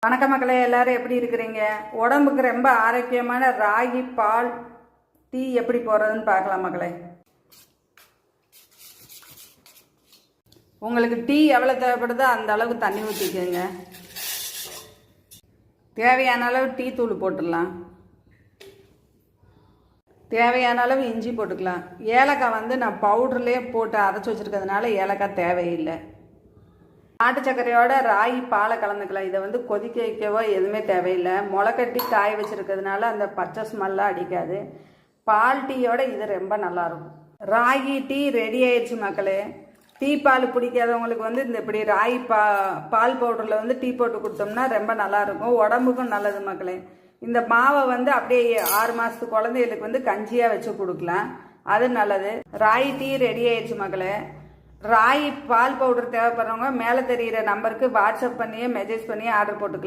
வணக்க மக்களே, எல்லாரும் எப்படி இருக்கிறீங்க? உடம்புக்கு ரொம்ப ஆரோக்கியமான ராகி பால் டீ எப்படி போடுறதுன்னு பார்க்கலாம் மக்களே. உங்களுக்கு டீ எவ்வளோ தேவைப்படுதோ அந்த அளவுக்கு தண்ணி ஊற்றிக்கோங்க. தேவையான அளவு டீ தூள் போட்டுடலாம். தேவையான அளவு இஞ்சி போட்டுக்கலாம். ஏலக்காய் நான் பவுடர்லேயே போட்டு அரைச்சி வச்சுருக்கிறதுனால ஏலக்காய் தேவையில்லை. நாட்டு சர்க்கரையோட ராகி பாலை கலந்துக்கலாம். இதை கொதிக்க வைக்கவோ எதுவுமே தேவையில்லை. முளைக்கட்டி காய வச்சுருக்கிறதுனால அந்த பச்சை ஸ்மெல்லாம் அடிக்காது. பால் டீயோட இது ரொம்ப நல்லாயிருக்கும். ராகி டீ ரெடி ஆயிடுச்சு மக்களே. டீ பால் பிடிக்காதவங்களுக்கு இந்த இப்படி ராகி பால் பவுடரில் டீ போட்டு கொடுத்தோம்னா ரொம்ப நல்லாயிருக்கும். உடம்புக்கும் நல்லது மக்களே. இந்த மாவை அப்படியே 6 மாதத்து குழந்தைகளுக்கு கஞ்சியாக வச்சு கொடுக்கலாம். அது நல்லது. ராகி டீ ரெடி ஆயிடுச்சு மக்களே. ராகி பால் பவுடர் தேவைப்படுறவங்க மேலே தெரிகிற நம்பருக்கு வாட்ஸ்அப் பண்ணியே மெசேஜ் பண்ணியே ஆர்டர் போட்டுக்கலாம்.